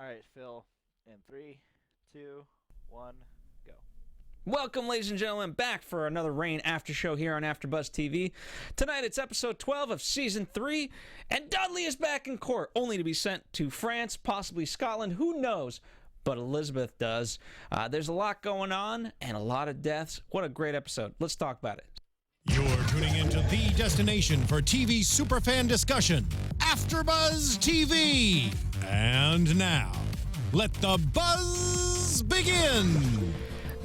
All right, Phil. In 3, 2, 1, go. Welcome, ladies and gentlemen, back for another Reign after show here on AFTERBUZZ TV. Tonight it's episode 12 of season 3, and Dudley is back in court, only to be sent to France, possibly Scotland. Who knows? But Elizabeth does. There's a lot going on and a lot of deaths. What a great episode. Let's talk about it. You're tuning into the destination for TV superfan discussion, AFTERBUZZ TV. And now, let the buzz begin.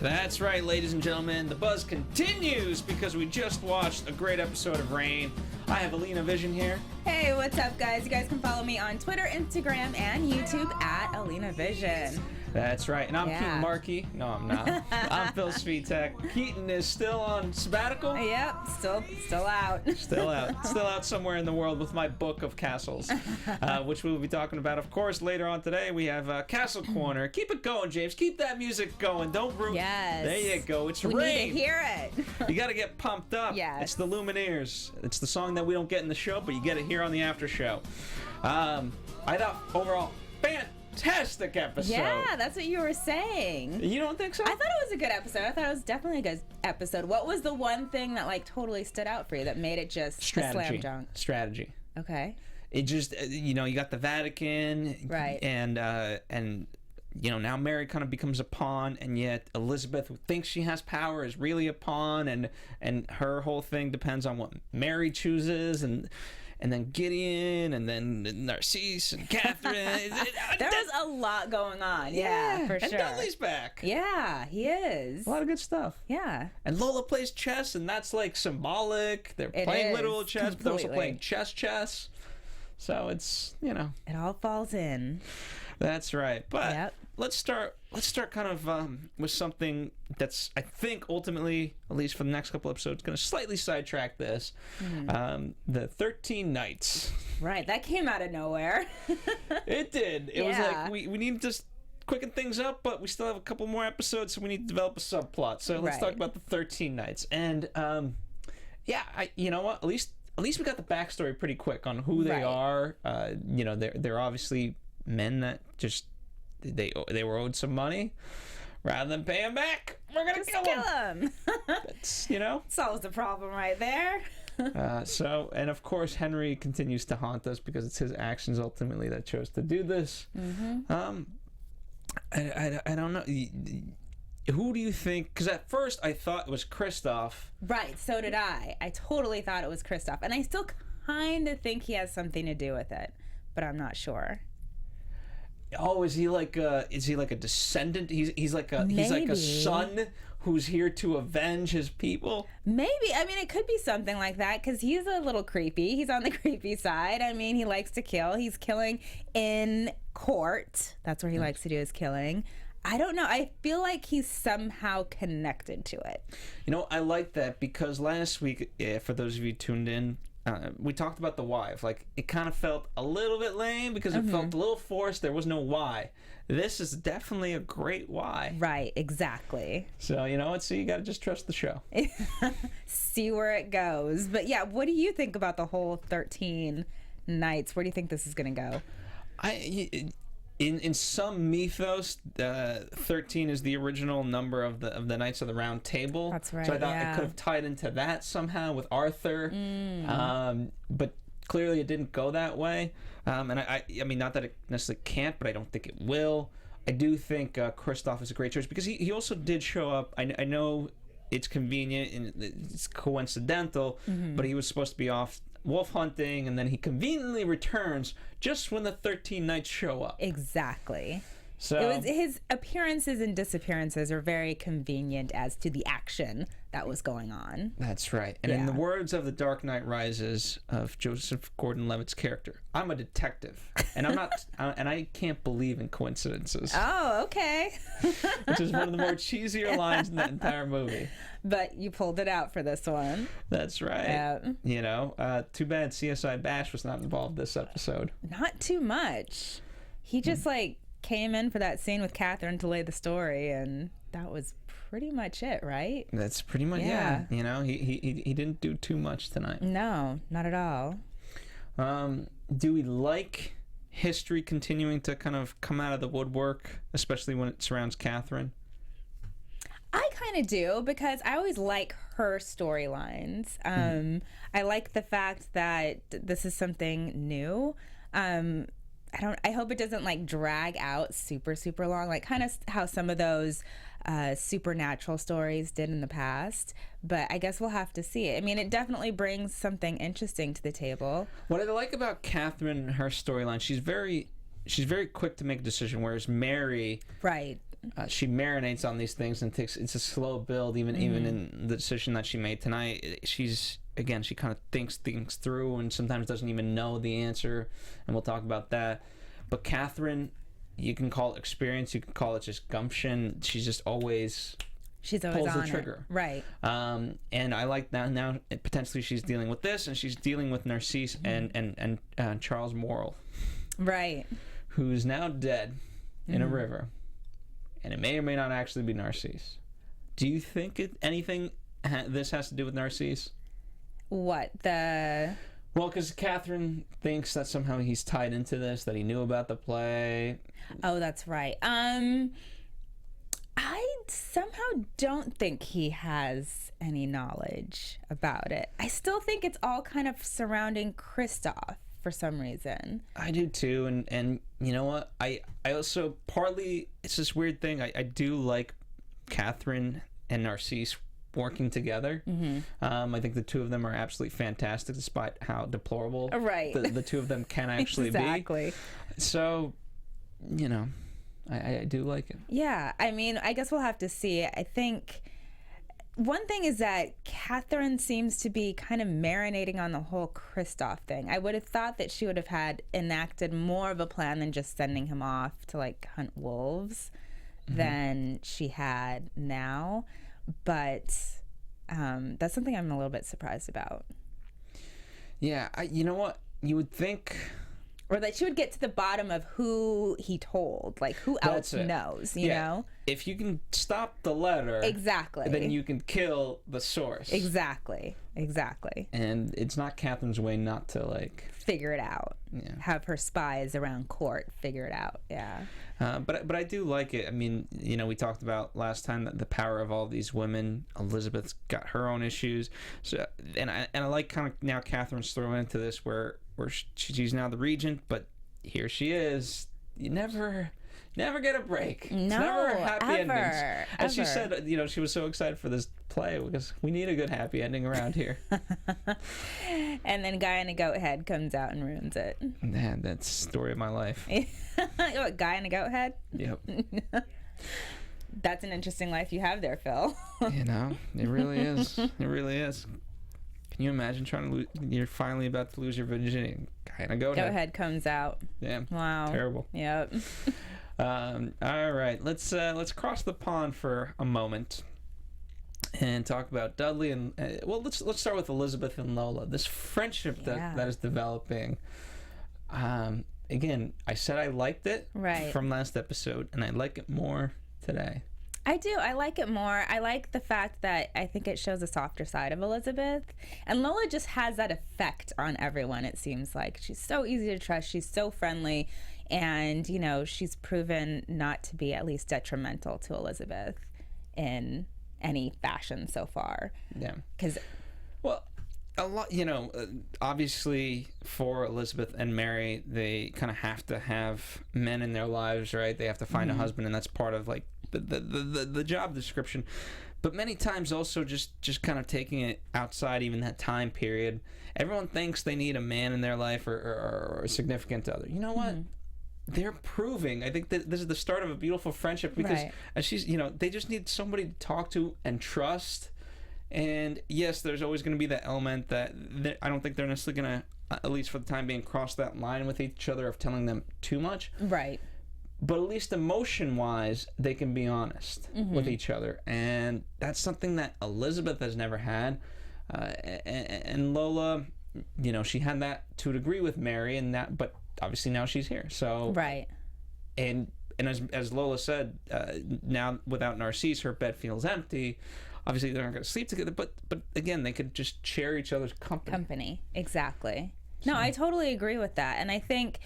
That's right, ladies and gentlemen. The buzz continues because we just watched a great episode of Reign. I have Alina Vision here. Hey, what's up, guys? You guys can follow me on Twitter, Instagram, and YouTube at Alina Vision. That's right. And I'm Keaton Markey. No, I'm not. I'm Phil Svitek. Keaton is still on sabbatical. Yep, still out. Still out somewhere in the world with my book of castles, which we will be talking about, of course, later on today. We have Castle Corner. Keep it going, James. Keep that music going. Don't root. Yes. There you go. It's we Reign. need to hear it. You got to get pumped up. Yes. It's the Lumineers. It's the song that we don't get in the show, but you get it here on the after show. I thought overall, fantastic episode. Yeah, that's what you were saying. You don't think so? I thought it was a good episode. I thought it was definitely a good episode. What was the one thing that like totally stood out for you that made it just Strategy. a slam dunk? Strategy. Okay. It just, you got the Vatican, right? And now Mary kind of becomes a pawn, and yet Elizabeth, who thinks she has power, is really a pawn, and her whole thing depends on what Mary chooses, and then Gideon, and then Narcisse, and Catherine. There's a lot going on. Yeah, for sure. And Dudley's back. Yeah, he is. A lot of good stuff. Yeah. And Lola plays chess, and that's like symbolic. They're playing literal chess, but they're also playing chess. So it's, It all falls in. That's right. But let's start kind of with something that's, I think, ultimately, at least for the next couple episodes, going to slightly sidetrack this. The 13 Nights. Right. That came out of nowhere. It did. It was like, we need to just quicken things up, but we still have a couple more episodes, so we need to develop a subplot. So let's talk about the 13 Nights. And, you know what? At least we got the backstory pretty quick on who they are. They're obviously men that just they were owed some money. Rather than pay them back, we're gonna kill them. That's solves the problem right there. And of course Henry continues to haunt us because it's his actions ultimately that chose to do this. I don't know. Who do you think? Because at first I thought it was Christoph. Right, so did I. I totally thought it was Christoph, and I still kind of think he has something to do with it, but I'm not sure. Oh, is he like a descendant? He's like a son who's here to avenge his people? Maybe. I mean, it could be something like that because he's a little creepy. He's on the creepy side. I mean, he likes to kill. He's killing in court. That's where he likes to do his killing. I don't know. I feel like he's somehow connected to it. I like that because last week, for those of you tuned in, we talked about the wife. Like, it kind of felt a little bit lame because it felt a little forced. There was no why. This is definitely a great why. Right, exactly. So, so you got to just trust the show. See where it goes. But yeah, what do you think about the whole 13 Nights? Where do you think this is going to go? In some mythos, 13 is the original number of the Knights of the Round Table. That's right. So I thought it could have tied into that somehow with Arthur, but clearly it didn't go that way. And I mean, not that it necessarily can't, but I don't think it will. I do think Christoph is a great choice because he also did show up. I know it's convenient and it's coincidental, but he was supposed to be off wolf hunting, and then he conveniently returns just when the 13 Nights show up. Exactly. So it was his appearances and disappearances are very convenient as to the action that was going on. That's right. And in the words of The Dark Knight Rises of Joseph Gordon-Levitt's character, I'm a detective, and I'm not, and I can't believe in coincidences. Oh, okay. Which is one of the more cheesier lines in that entire movie. But you pulled it out for this one. That's right. Too bad CSI Bash was not involved this episode. Not too much. He just came in for that scene with Catherine to lay the story, and that was pretty much it, right? That's pretty much he didn't do too much tonight. No, not at all. Do we like history continuing to kind of come out of the woodwork, especially when it surrounds Catherine? I kind of do, because I always like her storylines. I like the fact that this is something new. I hope it doesn't like drag out super long, like kind of how some of those supernatural stories did in the past. But I guess we'll have to see it. I mean, it definitely brings something interesting to the table. What I like about Catherine and her storyline, she's very quick to make a decision, whereas Mary, right, she marinates on these things and it's a slow build. Even in the decision that she made tonight, she kind of thinks things through and sometimes doesn't even know the answer, and we'll talk about that. But Catherine, you can call it experience, you can call it just gumption. She's always pulls the trigger. Right. And I like that now potentially she's dealing with this, and she's dealing with Narcisse and Charles Morrill. Right. Who's now dead in a river. And it may or may not actually be Narcisse. Do you think anything this has to do with Narcisse? What? Well, because Catherine thinks that somehow he's tied into this, that he knew about the play. Oh, that's right. I somehow don't think he has any knowledge about it. I still think it's all kind of surrounding Christoph for some reason. I do too, and you know what? I also partly, it's this weird thing. I do like Catherine and Narcisse working together. I think the two of them are absolutely fantastic, despite how deplorable the two of them can actually exactly. be. So, you know, I do like it. Yeah, I mean, I guess we'll have to see. I think one thing is that Catherine seems to be kind of marinating on the whole Christoph thing. I would have thought that she would have had enacted more of a plan than just sending him off to like hunt wolves than she had now. But that's something I'm a little bit surprised about. Yeah, you know what? You would think... Or that she would get to the bottom of who he told. Like, who else knows, you know? If you can stop the letter... Exactly. Then you can kill the source. Exactly. And it's not Catherine's way not to, like... Figure it out. Yeah. Have her spies around court figure it out, yeah. But I do like it. I mean, you know, we talked about last time that the power of all these women. Elizabeth's got her own issues, so and I like kind of now Catherine's thrown into this where she's now the regent, but here she is. You never get a break. No, it's never happy ever, endings. As she ever. said, you know, she was so excited for this play because we need a good happy ending around here. And then Guy in a goat head comes out and ruins it. Man, that's the story of my life. What, Guy in a goat head? Yep. That's an interesting life you have there, Phil. You know, it really is. It really is. Can you imagine you're finally about to lose your virginity? Guy in a goat head comes out. Yeah. Wow. Terrible. Yep. All right, let's cross the pond for a moment and talk about Dudley and let's start with Elizabeth and Lola. This friendship that is developing. Again, I said I liked it from last episode, and I like it more today. I do. I like it more. I like the fact that I think it shows a softer side of Elizabeth. And Lola just has that effect on everyone, it seems like. She's so easy to trust. She's so friendly. And, you know, she's proven not to be at least detrimental to Elizabeth in any fashion so far. Yeah. Because... Well, a lot, you know, obviously for Elizabeth and Mary, they kind of have to have men in their lives, right? They have to find a husband, and that's part of, like, the job description. But many times also just kind of taking it outside even that time period. Everyone thinks they need a man in their life or a significant other. You know what? They're proving. I think that this is the start of a beautiful friendship because as she's, you know, they just need somebody to talk to and trust. And yes, there's always going to be that element that I don't think they're necessarily going to, at least for the time being, cross that line with each other of telling them too much. Right. But at least emotion-wise, they can be honest with each other. And that's something that Elizabeth has never had. And Lola, you know, she had that to a degree with Mary, and that, but obviously now she's here. So and as Lola said, now without Narcisse, her bed feels empty. Obviously, they're not going to sleep together, but again, they could just share each other's company. Exactly. No, I totally agree with that. And I think,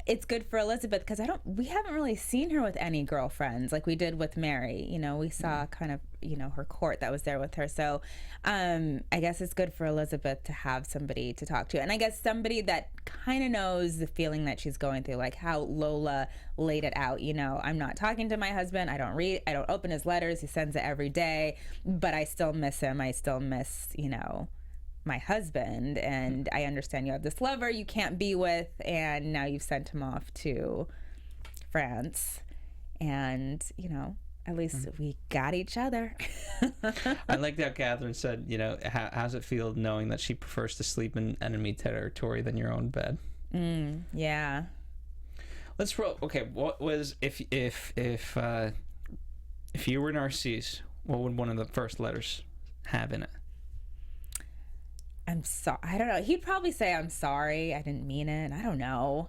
it's good for Elizabeth because we haven't really seen her with any girlfriends like we did with Mary. You know, we saw kind of, you know, her court that was there with her. So I guess it's good for Elizabeth to have somebody to talk to. And I guess somebody that kind of knows the feeling that she's going through, like how Lola laid it out. You know, I'm not talking to my husband. I don't open his letters. He sends it every day, but I still miss him. I still miss, you know, my husband, and I understand you have this lover you can't be with, and now you've sent him off to France, and you know, at least we got each other. I like how Catherine said, you know, how's it feel knowing that she prefers to sleep in enemy territory than your own bed? Yeah. Let's roll. Okay, what was if you were Narcisse, what would one of the first letters have in it? I'm sorry. I don't know. He'd probably say, I'm sorry. I didn't mean it. I don't know.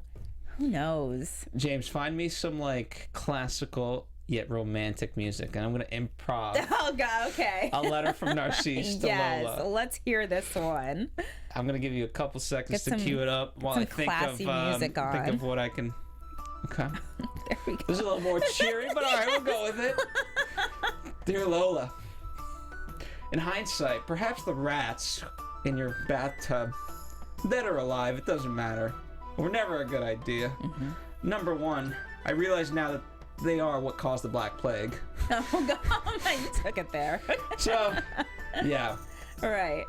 Who knows? James, find me some like classical yet romantic music, and I'm going to improv. Oh, God. Okay. A letter from Narcisse to yes, Lola. Let's hear this one. I'm going to give you a couple seconds to cue it up while I think of what I can. Okay. There we go. This is a little more cheery, but all right, we'll go with it. Dear Lola, in hindsight, perhaps the rats in your bathtub, dead or alive, it doesn't matter, were never a good idea. Number one, I realize now that they are what caused the Black Plague. Oh, God. You took it there. So, yeah. All right.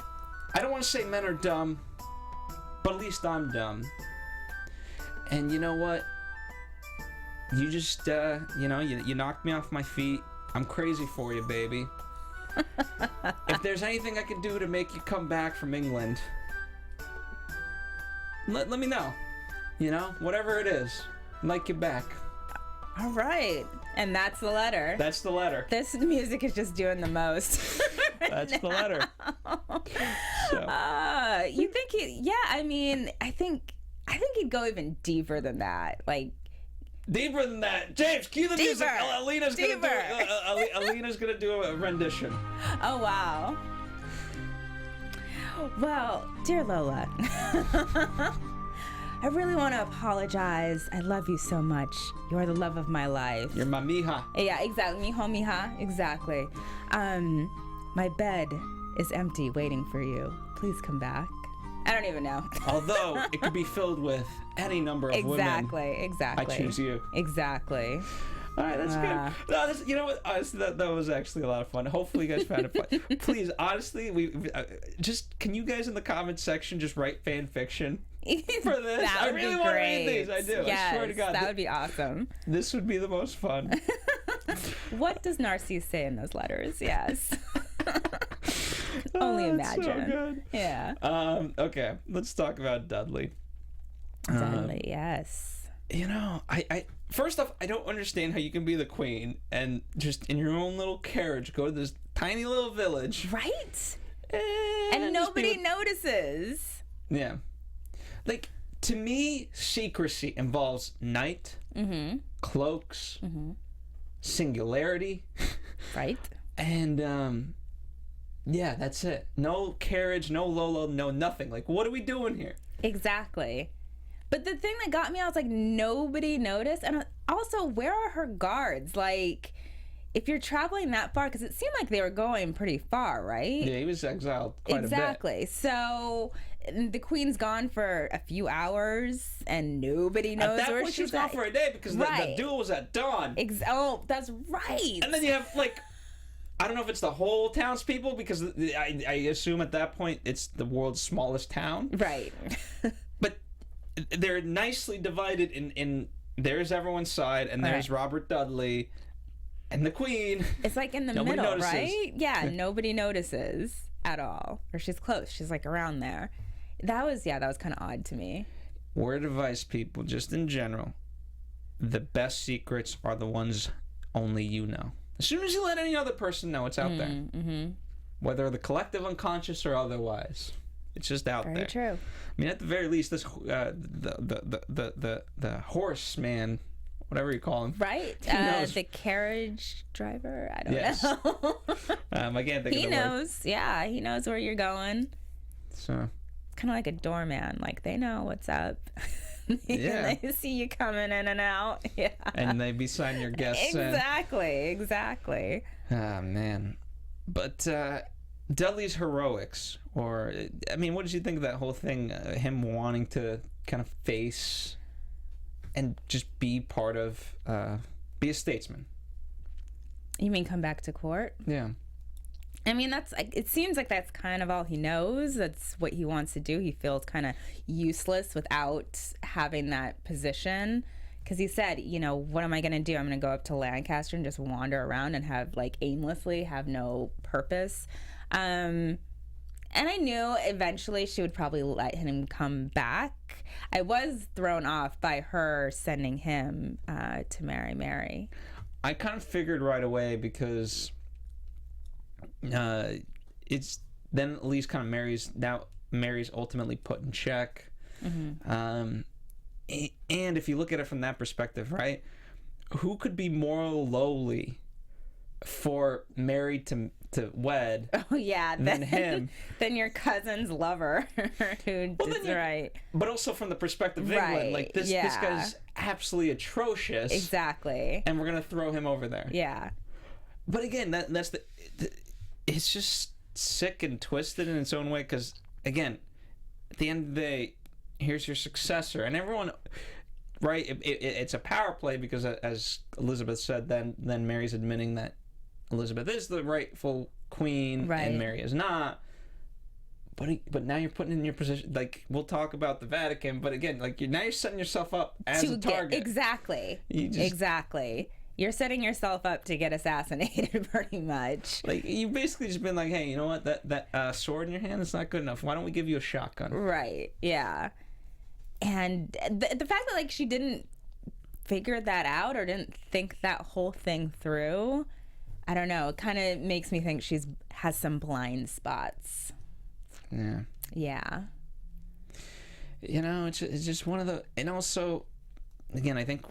I don't want to say men are dumb, but at least I'm dumb. And you know what? You just, you know, you knocked me off my feet. I'm crazy for you, baby. If there's anything I can do to make you come back from England, let me know. You know, whatever it is, I'd like you back. All right. And that's the letter. That's the letter. This music is just doing the most. That's the letter. So. You think I mean, I think he'd go even deeper than that. Like, deeper than that. James, cue the music. Alina's gonna do a rendition. Oh, wow. Well, dear Lola, I really want to apologize. I love you so much. You are the love of my life. You're my mija. Yeah, exactly. Mijo, mija. Exactly. My bed is empty waiting for you. Please come back. I don't even know. Although it could be filled with any number of women. Exactly. I choose you. Exactly. All right, that's good. No, you know what? Honestly, that was actually a lot of fun. Hopefully, you guys found it fun. Please, honestly, can you guys in the comments section just write fan fiction for this? That would I really be want to great. read these. I do. Yes, I swear to God, that would be awesome. This would be the most fun. What does Narcisse say in those letters? Yes. Only imagine. So good. Yeah. Okay, let's talk about Dudley. Dudley, yes. You know, I first off, I don't understand how you can be the queen and just in your own little carriage go to this tiny little village. Right? And nobody notices. Yeah. Like, to me, secrecy involves night, cloaks, singularity. Right. And, yeah, that's it. No carriage, no Lola, no nothing. Like, what are we doing here? Exactly. But the thing that got me, I was like, nobody noticed. And also, where are her guards? Like, if you're traveling that far, because it seemed like they were going pretty far, right? Yeah, he was exiled quite a bit. Exactly. So the queen's gone for a few hours, and nobody knows where she's at. At that point, she was gone for a day because the duel was at dawn. Oh, that's right. And then you have, like, I don't know if it's the whole townspeople, because I assume at that point it's the world's smallest town. Right. But they're nicely divided in there's everyone's side, and there's Robert Dudley and the queen. It's like in the Nobody middle, notices. right? Yeah, nobody notices at all. Or she's close. She's like around there. That was kind of odd to me. Word of advice, people, just in general, the best secrets are the ones only you know. As soon as you let any other person know, it's out there. Mm-hmm. Whether the collective unconscious or otherwise. It's just out there. Very true. I mean, at the very least, this the horse man, whatever you call him, right? The carriage driver. I don't know. I can't think. He of the knows. word. Yeah, he knows where you're going. So Kind of like a doorman. Like they know what's up. Yeah. They see you coming in and out. Yeah. And they be signing your guests in. Exactly. Ah, man. But Dudley's heroics, or, I mean, what did you think of that whole thing? Him wanting to kind of face and just be part of, be a statesman. You mean come back to court? Yeah. I mean, it seems like that's kind of all he knows. That's what he wants to do. He feels kind of useless without having that position. Because he said, what am I going to do? I'm going to go up to Lancaster and just wander around and have, aimlessly, have no purpose. And I knew eventually she would probably let him come back. I was thrown off by her sending him to marry Mary. I kind of figured right away because it's then at least kind of Mary's ultimately put in check. Mm-hmm. And if you look at it from that perspective, right, who could be more lowly for Mary to wed than him? Than your cousin's lover who did right. But also from the perspective of England, this guy's absolutely atrocious. Exactly. And we're going to throw him over there. Yeah. But again, that's it's just sick and twisted in its own way because, again, at the end of the day, here's your successor. And everyone, right, it's a power play because, as Elizabeth said, then Mary's admitting that Elizabeth is the rightful queen and Mary is not. But now you're putting in your position, we'll talk about the Vatican, but again, you're setting yourself up as a target. Exactly. Exactly. You're setting yourself up to get assassinated, pretty much. You've basically just been hey, you know what? That sword in your hand is not good enough. Why don't we give you a shotgun? Right. Yeah. And the fact that she didn't figure that out or didn't think that whole thing through, I don't know. It kind of makes me think has some blind spots. Yeah. Yeah. It's just one of the, and also, again, I think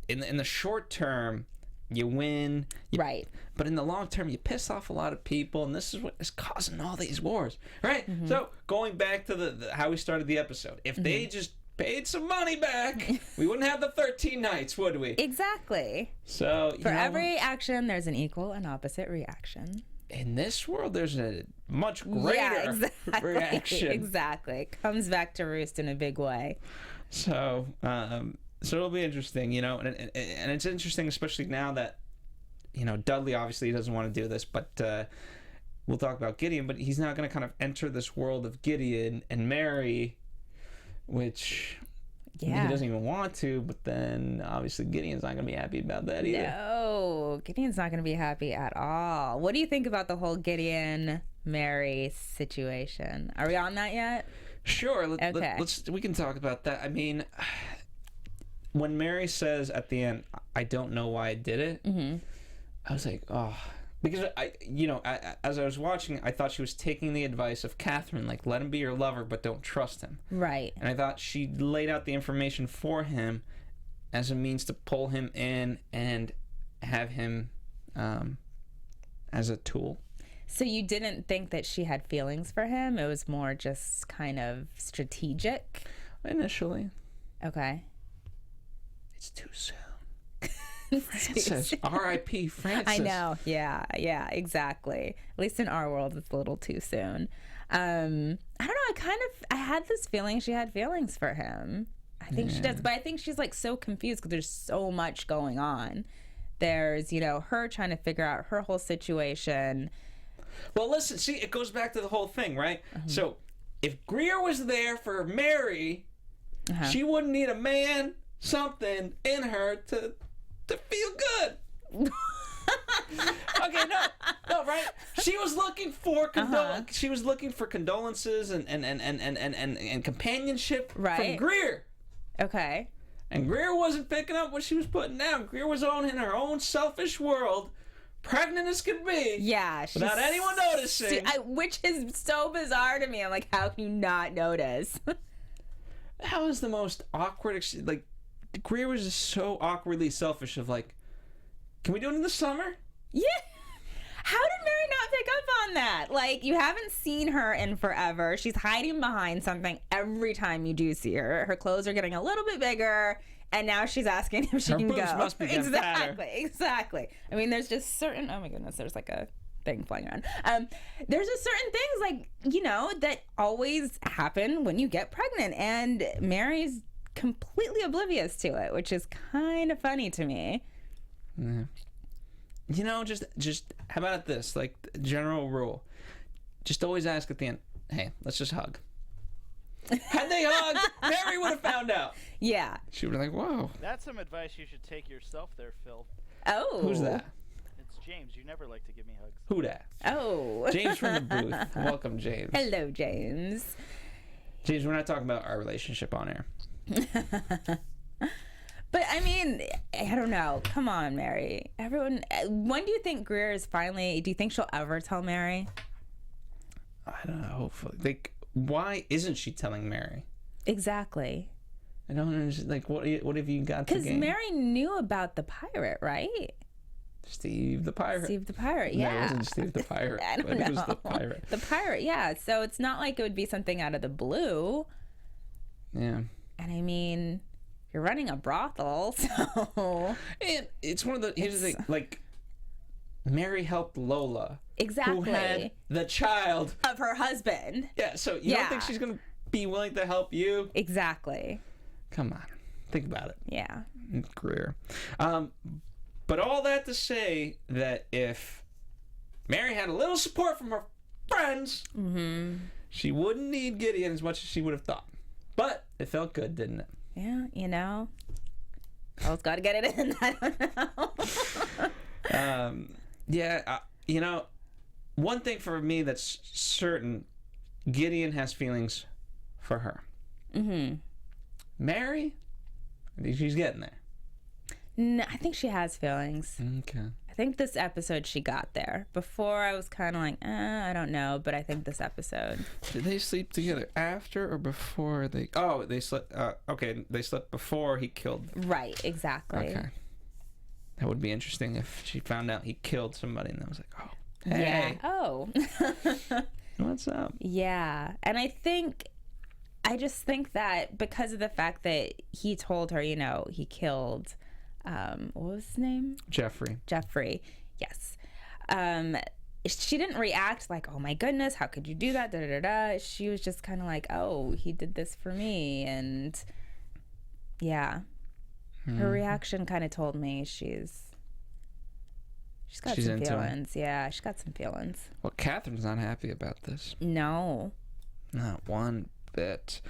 in the short term, you win. Right. But in the long term, you piss off a lot of people, and this is what is causing all these wars. Right? Mm-hmm. So, going back to the how we started the episode, if they just paid some money back, we wouldn't have the 13 nights, would we? Exactly. So, for every action, there's an equal and opposite reaction. In this world, there's a much greater reaction. Exactly. It comes back to roost in a big way. So it'll be interesting, and it's interesting, especially now that, Dudley obviously doesn't want to do this, but we'll talk about Gideon, but he's now going to kind of enter this world of Gideon and Mary, which he doesn't even want to, but then obviously Gideon's not going to be happy about that either. No, Gideon's not going to be happy at all. What do you think about the whole Gideon-Mary situation? Are we on that yet? Sure. We can talk about that. I mean, when Mary says at the end, I don't know why I did it, mm-hmm. I was like, oh. Because, as I was watching, I thought she was taking the advice of Catherine, let him be your lover, but don't trust him. Right. And I thought she laid out the information for him as a means to pull him in and have him as a tool. So you didn't think that she had feelings for him? It was more just kind of strategic? Initially. Okay. It's too soon. Francis, R.I.P. Francis. I know, yeah, exactly. At least in our world, it's a little too soon. I don't know, I had this feeling she had feelings for him. I think she does, but I think she's so confused because there's so much going on. There's, her trying to figure out her whole situation. Well, listen, see, it goes back to the whole thing, right? Mm-hmm. So, if Greer was there for Mary, she wouldn't need a man, something in her to feel good. Okay, no, right? She was looking for she was looking for condolences and companionship from Greer. Okay. And Greer wasn't picking up what she was putting down. Greer was in her own selfish world, pregnant as could be. Yeah, without anyone noticing. Which is so bizarre to me. I'm like, how can you not notice? That was the most awkward. Greer was just so awkwardly selfish of can we do it in the summer? Yeah. How did Mary not pick up on that. Like, you haven't seen her in forever. She's hiding behind something every time you do see her. Her clothes are getting a little bit bigger, and now she's asking if she can boobs go. must be getting fatter. Exactly. I mean, there's just certain, oh my goodness, there's like a thing flying around. There's just certain things, like, you know, that always happen when you get pregnant, and Mary's completely oblivious to it, which is kind of funny to me. Yeah. You know, just how about this? Like, general rule. Just always ask at the end, hey, let's just hug. Had they hugged, Mary would have found out. Yeah. She would have been like, whoa. That's some advice you should take yourself there, Phil. Oh. Who's that? It's James. You never like to give me hugs. Who that? Oh. James from the booth. Welcome, James. Hello, James. James, we're not talking about our relationship on air. But I mean, I don't know. Come on, Mary. Everyone. When do you think Greer is finally? Do you think she'll ever tell Mary? I don't know. Hopefully, like, why isn't she telling Mary? Exactly. I don't understand. Like, what have you got to gain? Because Mary knew about the pirate, right? Steve the pirate. Steve the pirate. Yeah. No, it wasn't Steve the pirate. I don't know. It was the pirate. The pirate. Yeah. So it's not like it would be something out of the blue. Yeah. And I mean, you're running a brothel, so. And it's one of the. Here's the thing. Like, Mary helped Lola. Exactly. Who had the child of her husband. Yeah. So you don't think she's gonna be willing to help you? Exactly. Come on, think about it. Yeah. Greer. But all that to say that if Mary had a little support from her friends, she wouldn't need Gideon as much as she would have thought. But it felt good, didn't it? Yeah, you know. Girl's got to get it in. I don't know. You know, one thing for me that's certain, Gideon has feelings for her. Mary, I think she's getting there. No, I think she has feelings. Okay. I think this episode she got there. Before I was kind of like, I don't know, but I think this episode. Did they sleep together after or before they? Oh, they slept. Okay, they slept before he killed. Right. Exactly. Okay. That would be interesting if she found out he killed somebody and I was like, oh, hey. Yeah. Oh. What's up? Yeah, and I just think that because of the fact that he told her, you know, he killed. What was his name? Jeffrey. Yes. She didn't react like, oh my goodness, how could you do that? Da, da, da, da. She was just kind of like, oh, he did this for me. And yeah, her reaction kind of told me she's got some feelings. Yeah, she's got some feelings. Well, Catherine's not happy about this. No. Not one bit.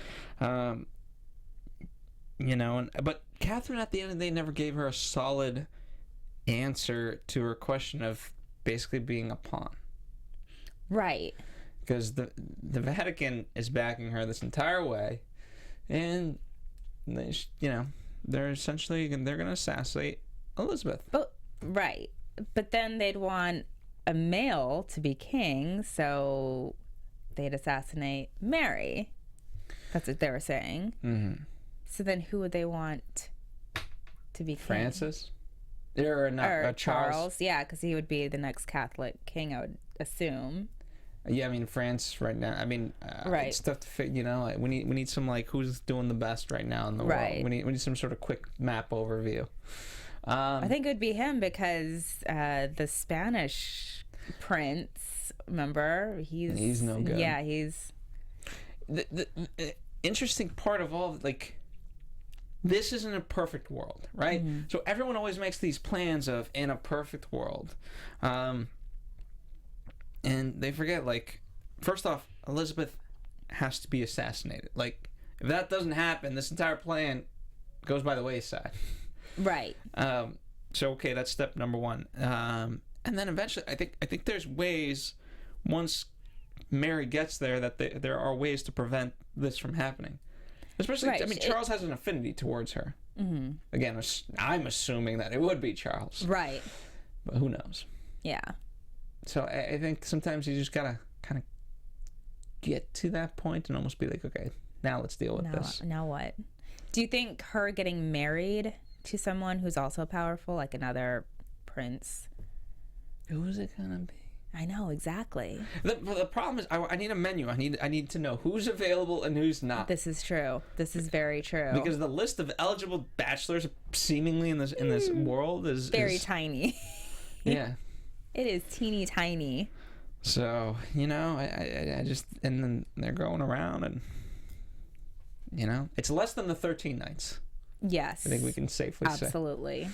You know, but Catherine at the end of the day never gave her a solid answer to her question of basically being a pawn. Right. Because the Vatican is backing her this entire way, and they, you know, they're going to assassinate Elizabeth. But right. But then they'd want a male to be king, so they'd assassinate Mary. That's what they were saying. Mm-hmm. So then who would they want to be king? Francis? Or Charles? Yeah, because he would be the next Catholic king, I would assume. Yeah, I mean, France right now, I mean, right. It's tough to fit, you know, like, we need some, like, who's doing the best right now in the world. We need some sort of quick map overview. I think it would be him because the Spanish prince, remember? He's no good. Yeah, he's... The interesting part of all, like, this isn't a perfect world, right? Mm-hmm. So everyone always makes these plans of in a perfect world. And they forget, like, first off, Elizabeth has to be assassinated. Like, if that doesn't happen, this entire plan goes by the wayside. Right. So, okay, that's step number one. And then eventually, I think there's ways, once Mary gets there, that there are ways to prevent this from happening. Especially, right. I mean, Charles has an affinity towards her. Mm-hmm. Again, I'm assuming that it would be Charles. Right. But who knows? Yeah. So I think sometimes you just gotta kind of get to that point and almost be like, okay, now let's deal with this. Now what? Do you think her getting married to someone who's also powerful, like another prince? Who is it gonna be? I know, exactly. The problem is I need a menu. I need to know who's available and who's not. This is true. This is very true. Because the list of eligible bachelors seemingly in this world is very tiny. Yeah. It is teeny tiny. So, I just, and then they're going around and, it's less than the 13 nights. Yes. I think we can safely say. Absolutely.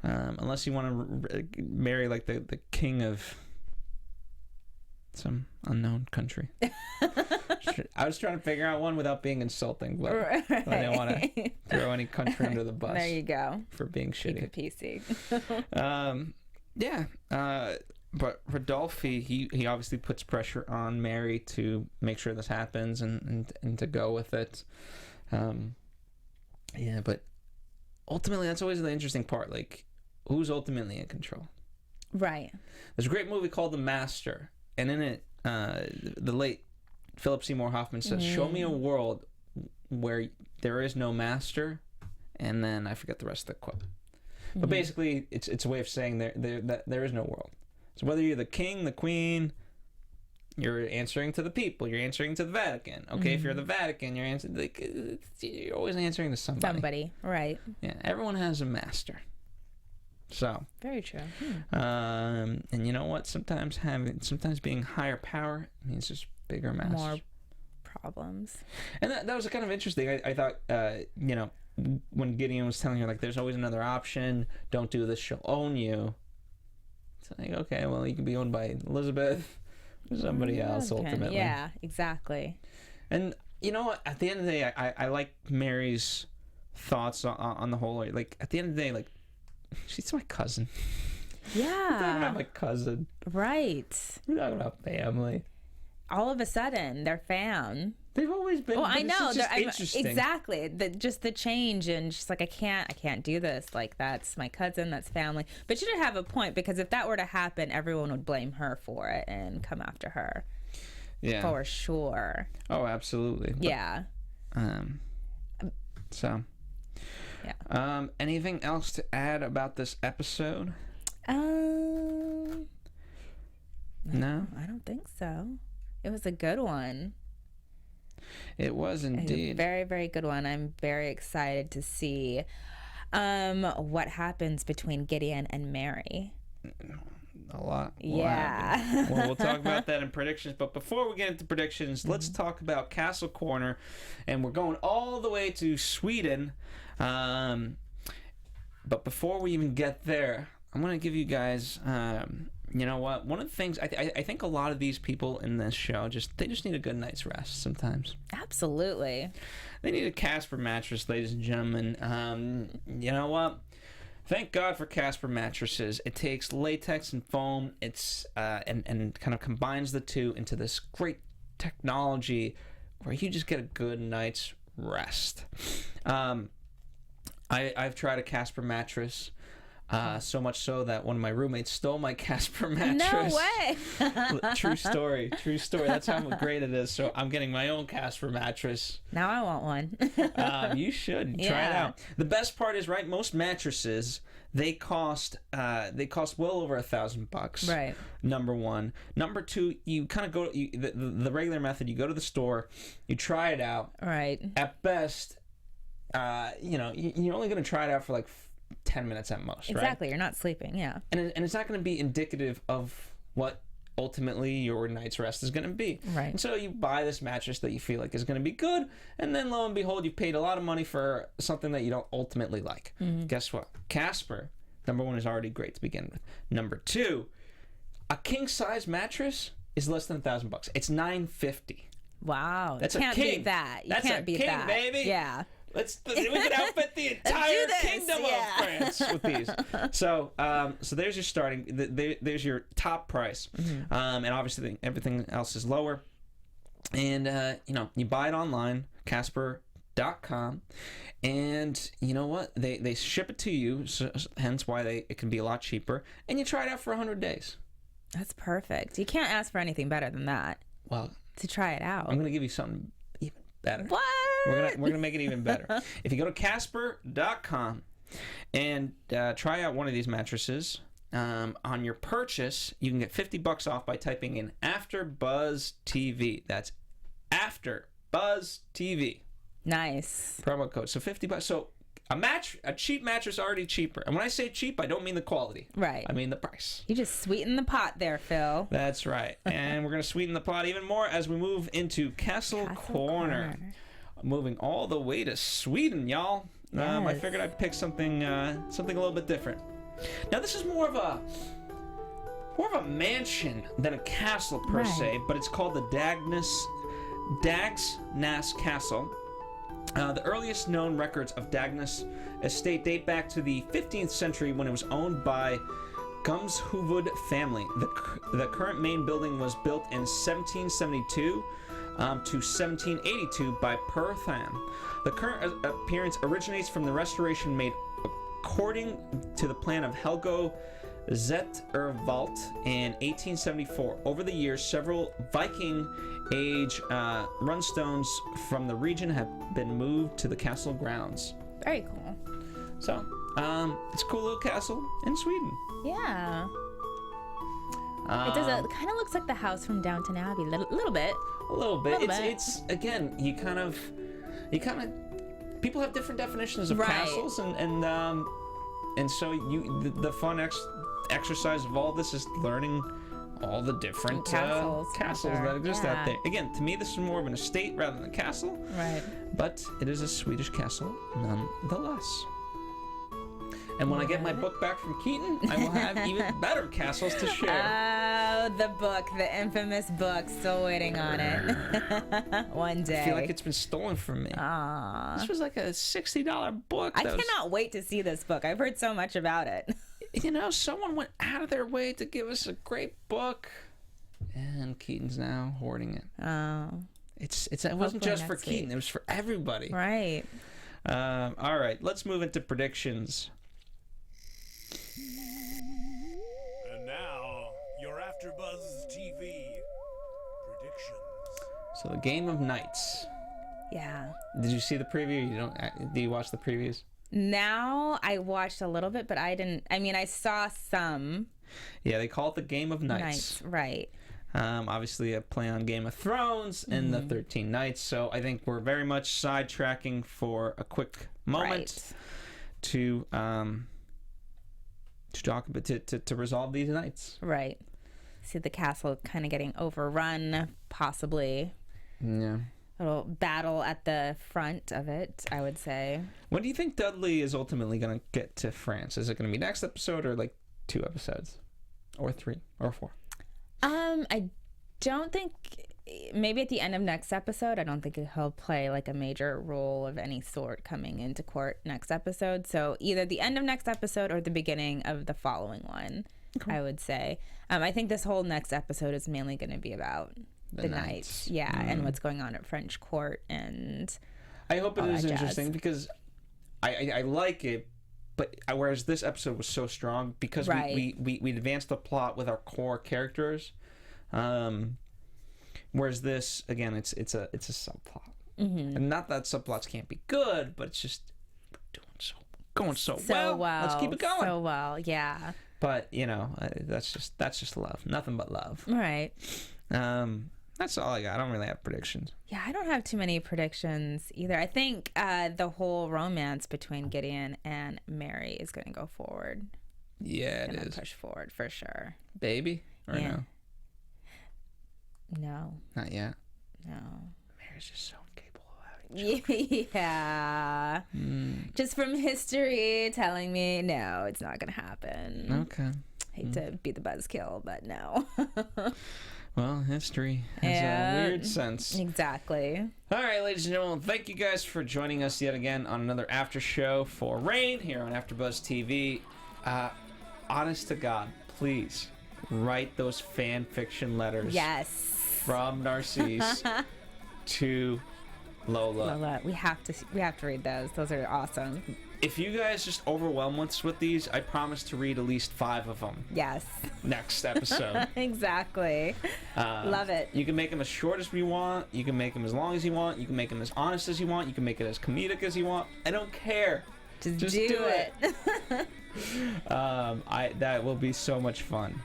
Unless you want to marry like the king of some unknown country. I was trying to figure out one without being insulting, but I didn't want to throw any country under the bus. There you go. For being shitty. Keep it PC. Yeah. But Rodolphe, he obviously puts pressure on Mary to make sure this happens and to go with it. Yeah, but ultimately that's always the interesting part. Like, who's ultimately in control? Right. There's a great movie called The Master, and in it, the late Philip Seymour Hoffman says, "Show me a world where there is no master," and then I forget the rest of the quote. But basically, it's a way of saying there is no world. So whether you're the king, the queen, you're answering to the people, you're answering to the Vatican. Okay, if you're the Vatican, you're always answering to somebody. Somebody, right? Yeah, everyone has a master. So very true. And you know what? Sometimes being higher power means just bigger master. More problems. And that was kind of interesting. I thought, when Gideon was telling her, like, there's always another option. Don't do this, she'll own you. It's like, okay, well, you can be owned by Elizabeth or somebody else ultimately. Yeah, exactly. And you know what? At the end of the day, I like Mary's thoughts on the whole. Like, at the end of the day, like, she's my cousin. Yeah. We're talking about my cousin. Right. We're talking about family. All of a sudden, they're fam. They've always been. Well, I know. It's just interesting. Exactly. Just the change, and she's like, I can't do this. Like, that's my cousin. That's family. But she did have a point, because if that were to happen, everyone would blame her for it and come after her. Yeah. For sure. Oh, absolutely. But, yeah. So. Yeah. Anything else to add about this episode? No, I don't think so. It was a good one. It was indeed. A very, very good one. I'm very excited to see what happens between Gideon and Mary. A lot. Yeah. Well, we'll talk about that in predictions. But before we get into predictions, let's talk about Castle Corner. And we're going all the way to Sweden. But before we even get there, I'm going to give you guys, you know what? One of the things, I think a lot of these people in this show, they just need a good night's rest sometimes. Absolutely. They need a Casper mattress, ladies and gentlemen. You know what? Thank God for Casper mattresses. It takes latex and foam. It's and kind of combines the two into this great technology where you just get a good night's rest. I've tried a Casper mattress. So much so that one of my roommates stole my Casper mattress. No way. True story. That's how great it is. So I'm getting my own Casper mattress. Now I want one. You should try it out. The best part is, right, most mattresses, they cost well over $1,000. Right. Number one. Number two, you kind of go the regular method. You go to the store, you try it out. Right. At best, you're only going to try it out for like 10 minutes at most, exactly. right? You're not sleeping, yeah. And it's not going to be indicative of what ultimately your night's rest is going to be. Right. And so you buy this mattress that you feel like is going to be good, and then lo and behold, you paid a lot of money for something that you don't ultimately like. Guess what? Casper, number one, is already great to begin with. Number two, a king-size mattress is less than $1,000. It's $950. Wow. That's you can't a king. beat that. You That's can't a beat king, that. baby. Yeah. We can outfit the entire kingdom of France with these. So there's your starting. There's your top price, and obviously everything else is lower. And you buy it online, Casper.com, and you know what? They ship it to you, so, hence why it can be a lot cheaper. And you try it out for 100 days. That's perfect. You can't ask for anything better than that. Well, to try it out. I'm gonna give you something even better. What? We're gonna make it even better. If you go to Casper.com and try out one of these mattresses, on your purchase, you can get $50 off by typing in AFTERBUZZ TV. That's AFTERBUZZ TV. Nice. Promo code. So $50. So a cheap mattress is already cheaper. And when I say cheap, I don't mean the quality. Right. I mean the price. You just sweeten the pot there, Phil. That's right. And we're going to sweeten the pot even more as we move into Castle Corner. Moving all the way to Sweden, y'all. Yes. I figured I'd pick something a little bit different. Now this is more of a mansion than a castle per se, but it's called the Dagsnas Castle. The earliest known records of Dagsnas estate date back to the 15th century when it was owned by Gumshuvud family. The current main building was built in 1772 to 1782 by Pertham. The current appearance originates from the restoration made according to the plan of Helgo Zettervalt in 1874. Over the years, several Viking age runstones from the region have been moved to the castle grounds. Very cool. So, it's a cool little castle in Sweden. Yeah. It does. It kind of looks like the house from Downton Abbey, little bit. A little bit. It's again, you kind of people have different definitions of castles, and so the fun exercise of all this is learning all the different castles that exist out there. Again, to me, this is more of an estate rather than a castle. Right. But it is a Swedish castle nonetheless. And when I get my book back from Keaton, I will have even better castles to share. Oh, the book, the infamous book, still waiting on it. One day. I feel like it's been stolen from me. Aww. This was like a $60 book. I cannot wait to see this book. I've heard so much about it. You know, someone went out of their way to give us a great book, and Keaton's now hoarding it. Oh. It wasn't just for Keaton. It was for everybody. Right. All right, let's move into predictions. And now, your AfterBuzz TV predictions. So the Game of Nights. Yeah. Did you see the preview? Do you watch the previews? Now I watched a little bit, but I didn't. I mean, I saw some. Yeah, they call it the Game of Nights. Right. Obviously a play on Game of Thrones and the 13 Nights. So I think we're very much sidetracking for a quick moment to talk about to resolve these nights. Right. See the castle kind of getting overrun, possibly. Yeah. A little battle at the front of it, I would say. When do you think Dudley is ultimately going to get to France? Is it going to be next episode or like 2 episodes? Or 3 or 4? I don't think, maybe at the end of next episode, I don't think he'll play like a major role of any sort coming into court next episode. So either the end of next episode or the beginning of the following one, I would say. I think this whole next episode is mainly going to be about the Knights. Yeah, and what's going on at French court. And I hope it is interesting because I like it, but whereas this episode was so strong because we advanced the plot with our core characters, whereas this again it's a subplot, and not that subplots can't be good, but it's just going so well. Let's keep it going. So well, yeah. But you know, that's just love, nothing but love. Right. That's all I got. I don't really have predictions. Yeah, I don't have too many predictions either. I think the whole romance between Gideon and Mary is going to go forward. Yeah, it is. Push forward for sure. Baby? Or no? No. Not yet? No. Mary's just so incapable of having children. Yeah. Just from history telling me, no, it's not going to happen. Okay. Hate to be the buzzkill, but no. Well, history has a weird sense. Exactly. All right, ladies and gentlemen, thank you guys for joining us yet again on another after show for Reign here on AfterBuzz TV. Honest to God, please write those fan fiction letters. Yes. From Narcisse to Lola. We have to read those. Those are awesome. If you guys just overwhelm us with these, I promise to read at least 5 of them. Yes. Next episode. Exactly. Love it. You can make them as short as you want. You can make them as long as you want. You can make them as honest as you want. You can make it as comedic as you want. I don't care. Just do it. That will be so much fun.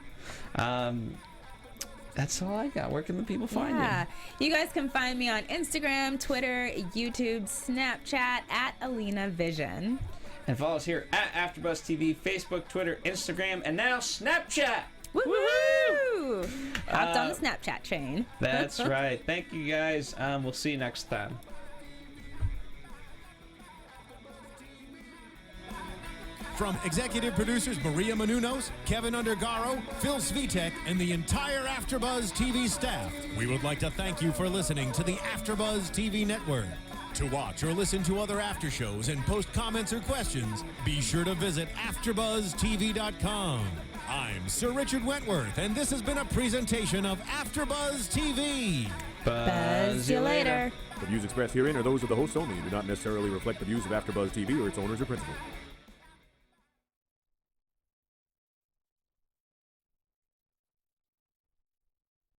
That's all I got. Where can the people find you? You guys can find me on Instagram, Twitter, YouTube, Snapchat at Alina Vision. And follow us here at AfterBuzz TV, Facebook, Twitter, Instagram, and now Snapchat. Woo-hoo! Hopped on the Snapchat train. That's right. Thank you guys. We'll see you next time. From executive producers Maria Menounos, Kevin Undergaro, Phil Svitek, and the entire AfterBuzz TV staff, we would like to thank you for listening to the AfterBuzz TV network. To watch or listen to other after shows and post comments or questions, be sure to visit AfterBuzzTV.com. I'm Sir Richard Wentworth, and this has been a presentation of AfterBuzz TV. Buzz you later. The views expressed herein are those of the hosts only and do not necessarily reflect the views of AfterBuzz TV or its owners or principals.